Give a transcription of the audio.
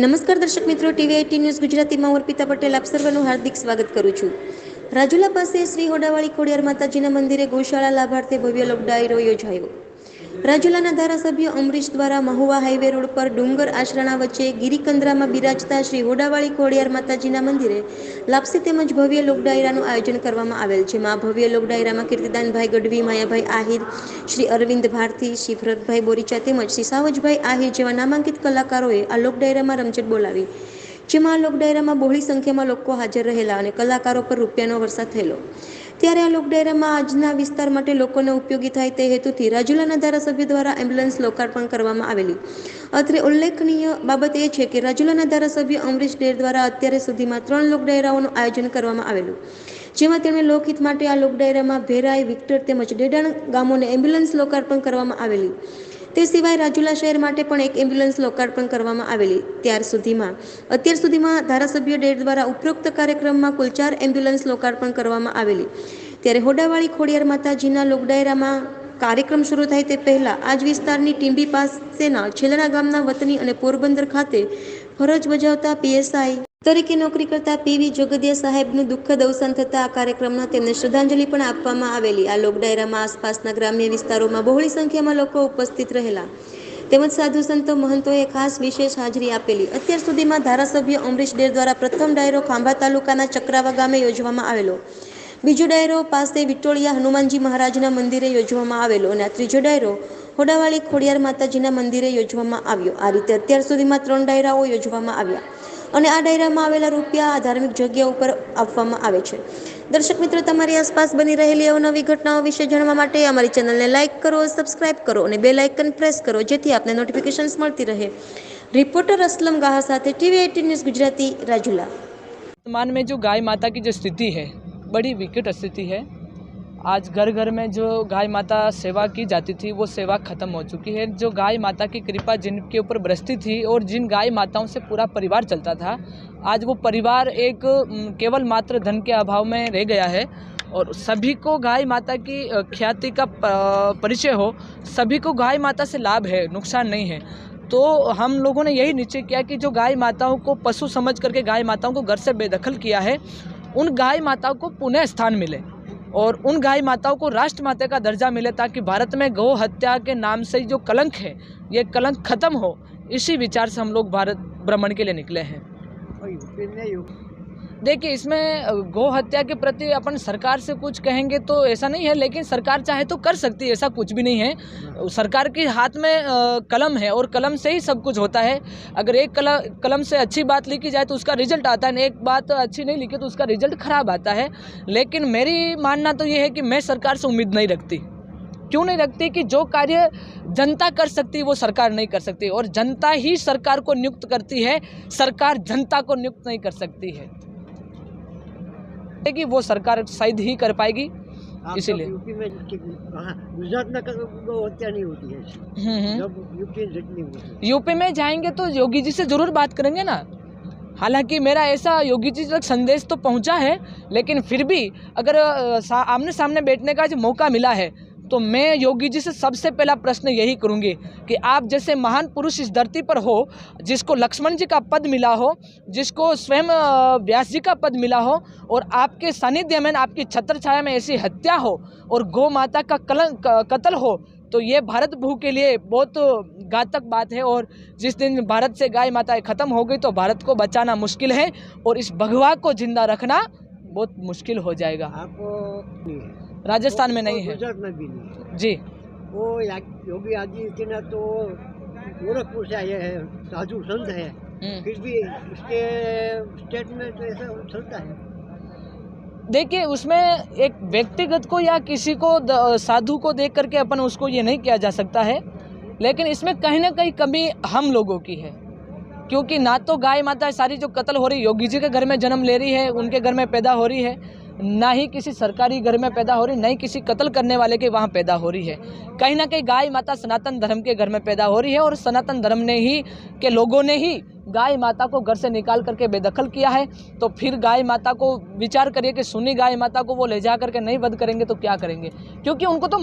નમસ્કાર દર્શક મિત્રો, ટીવી18 ન્યૂઝ ગુજરાતીમાં હું અર્પિતા પટેલ આપ સર્વનું હાર્દિક સ્વાગત કરું છું। રાજુલા પાસે શ્રી હોડાવાળી ખોડિયાર માતાજીના મંદિરે ગૌશાળા લાભાર્થે ભવ્ય લોક ડાયરો યોજાયો। રાજુલાના ધારાસભ્ય અમરીશ દ્વારા મહુવા હાઈવે રોડ પર ડુંગર આશરાણા વચ્ચે ગિરિકંદરામાં બિરાજતા શ્રી હોડાવાળી ખોડિયાર માતાજીના મંદિરે લાપસી તેમજ ભવ્ય લોક ડાયરાનું આયોજન કરવામાં આવેલ છે। આ ભવ્ય લોક ડાયરામાં કીર્તિદાનભાઈ ગઢવી, માયાભાઈ આહિર, શ્રી અરવિંદ ભારતી, શ્રી ભરતભાઈ બોરીચા તેમજ શ્રી સાવજભાઈ આહિર જેવા નામાંકિત કલાકારોએ આ લોક ડાયરામાં રમઝટ બોલાવી, જેમાં આ લોક ડાયરામાં બહોળી સંખ્યામાં લોકો હાજર રહેલા અને કલાકારો પર રૂપિયાનો વરસાદ થયેલો। ત્યારે આ લોક ડાયરામાં આજના વિસ્તાર માટે લોકોને ઉપયોગી થાય તે હેતુથી રાજુલાના ધારાસભ્ય દ્વારા એમ્બ્યુલન્સ લોકાર્પણ કરવામાં આવેલી। અત્રે ઉલ્લેખનીય બાબત એ છે કે રાજુલાના ધારાસભ્ય અમરીશ ડેર દ્વારા અત્યારે સુધીમાં 3 લોક ડાયરાઓનું આયોજન કરવામાં આવેલું, જેમાં તેમણે લોકહિત માટે આ લોક ડાયરામાં ભેરાઈ, વિક્ટર તેમજ ડેડાણ ગામોને એમ્બ્યુલન્સ લોકાર્પણ કરવામાં આવેલી। તે સિવાય રાજુલા શહેર માટે પણ એક એમ્બ્યુલન્સ લોકાર્પણ કરવામાં આવેલી। અત્યાર સુધીમાં ધારાસભ્ય ડેર દ્વારા ઉપરોક્ત કાર્યક્રમમાં કુલ 4 એમ્બ્યુલન્સ લોકાર્પણ કરવામાં આવેલી। ત્યારે હોડાવાળી ખોડિયાર માતાજીના લોક ડાયરામાં કાર્યક્રમ શરૂ થાય તે પહેલા આજ વિસ્તારની ટીંબી પાસેના છેલ્લા ગામના વતની અને પોરબંદર ખાતે ફરજ બજાવતા પીએસઆઈ તરીકે નોકરી કરતા પીવી જોગદિયા સાહેબનું દુઃખદ અવસાન થતા આ કાર્યક્રમમાં તેમને શ્રદ્ધાંજલિ પણ આપવામાં આવેલી। આ લોક ડાયરામાં આસપાસના ગ્રામ્ય વિસ્તારોમાં બહોળી સંખ્યામાં લોકો ઉપસ્થિત રહેલા તેમજ સાધુ સંતો મહંતોએ ખાસ વિશેષ હાજરી આપેલી। અત્યાર સુધીમાં ધારાસભ્ય અમરીશ ડેર દ્વારા પ્રથમ ડાયરો ખાંભા તાલુકાના ચક્રાવા ગામે યોજવામાં આવેલો, બીજો ડાયરો પાસે વિટોળિયા હનુમાનજી મહારાજના મંદિરે યોજવામાં આવેલો અને આ ત્રીજો ડાયરો હોડાવાળી ખોડિયાર માતાજીના મંદિરે યોજવામાં આવ્યો। આ રીતે અત્યાર સુધીમાં 3 ડાયરાઓ યોજવામાં આવ્યા અને આ ડાયરામાં આવેલા રૂપિયા આ ધાર્મિક જગ્યા ઉપર આપવામાં આવે છે। દર્શક મિત્રો, તમારી આસપાસ બની રહેલી અવનવી ઘટનાઓ વિશે જાણવા માટે અમારી ચેનલને લાઇક કરો, સબસ્ક્રાઇબ કરો અને બેલ આઇકન પ્રેસ કરો, જેથી આપને નોટિફિકેશન્સ મળતી રહે। रिपोर्टर असलम गाहा साथे टीवी18 न्यूज़ गुजराती, राजुला। वर्तमान में जो गाय माता की जो स्थिति है, बड़ी विकट स्थिति है। आज घर घर में जो गाय माता सेवा की जाती थी वो सेवा खत्म हो चुकी है। जो गाय माता की कृपा जिनके ऊपर बरसती थी और जिन गाय माताओं से पूरा परिवार चलता था, आज वो परिवार एक केवल मात्र धन के अभाव में रह गया है। और सभी को गाय माता की ख्याति का परिचय हो, सभी को गाय माता से लाभ है, नुकसान नहीं है। तो हम लोगों ने यही निश्चय किया कि जो गाय माताओं को पशु समझ करके गाय माताओं को घर से बेदखल किया है, उन गाय माताओं को पुनः स्थान मिले और उन गाय माताओं को राष्ट्र माता का दर्जा मिले, ताकि भारत में गौ हत्या के नाम से जो कलंक है ये कलंक खत्म हो। इसी विचार से हम लोग भारत भ्रमण के लिए निकले हैं। देखिए, इसमें गौ हत्या के प्रति अपन सरकार से कुछ कहेंगे तो ऐसा नहीं है, लेकिन सरकार चाहे तो कर सकती है, ऐसा कुछ भी नहीं है। सरकार के हाथ में कलम है और कलम से ही सब कुछ होता है। अगर एक कलम से अच्छी बात लिखी जाए तो उसका रिजल्ट आता है, एक बात अच्छी नहीं लिखी तो उसका रिजल्ट खराब आता है। लेकिन मेरी मानना तो ये है कि मैं सरकार से उम्मीद नहीं रखती। क्यों नहीं रखती? कि जो कार्य जनता कर सकती वो सरकार नहीं कर सकती, और जनता ही सरकार को नियुक्त करती है, सरकार जनता को नियुक्त नहीं कर सकती है। कि वो सरकार शायद ही कर पाएगी, इसीलिए यूपी में गुजरात में गौ हत्या नहीं होती है, जब यूपी में जाएंगे तो योगी जी से जरूर बात करेंगे ना। हालांकि मेरा ऐसा योगी जी तक संदेश तो पहुंचा है, लेकिन फिर भी अगर आमने सामने बैठने का जो मौका मिला है तो मैं योगी जी से सबसे पहला प्रश्न यही करूंगी कि आप जैसे महान पुरुष इस धरती पर हो, जिसको लक्ष्मण जी का पद मिला हो, जिसको स्वयं व्यास जी का पद मिला हो, और आपके सानिध्य में, आपकी छत्र छाया में ऐसी हत्या हो और गौ माता का कत्ल हो, तो ये भारत भू के लिए बहुत घातक बात है। और जिस दिन भारत से गाय माताएं खत्म हो गई तो भारत को बचाना मुश्किल है और इस भगवा को जिंदा रखना बहुत मुश्किल हो जाएगा। आप राजस्थान में नहीं है, गुजरात में भी नहीं है जी। वो योगी आदित्यनाथ तो गोरखपुर से आए हैं, साधु संत है, फिर भी इसके स्टेट में तो ऐसा चलता है। देखिए, उसमें एक व्यक्तिगत को या किसी को साधु को देख करके अपन उसको ये नहीं किया जा सकता है, लेकिन इसमें कहीं ना कहीं कमी हम लोगों की है। क्योंकि ना तो गाय माता सारी जो कत्ल हो रही योगी जी के घर में जन्म ले रही है, उनके घर में पैदा हो रही है, ना ही किसी सरकारी घर में पैदा हो रही, ना ही किसी कत्ल करने वाले के वहाँ पैदा हो रही है। कहीं ना कहीं गाय माता सनातन धर्म के घर में पैदा हो रही है, और सनातन धर्म ने ही के लोगों ने ही गाय माता को घर से निकाल करके बेदखल किया है। तो फिर गाय माता को विचार करिए कि सुनी गाय माता को वो ले जा करके नहीं वध करेंगे तो क्या करेंगे, क्योंकि उनको तो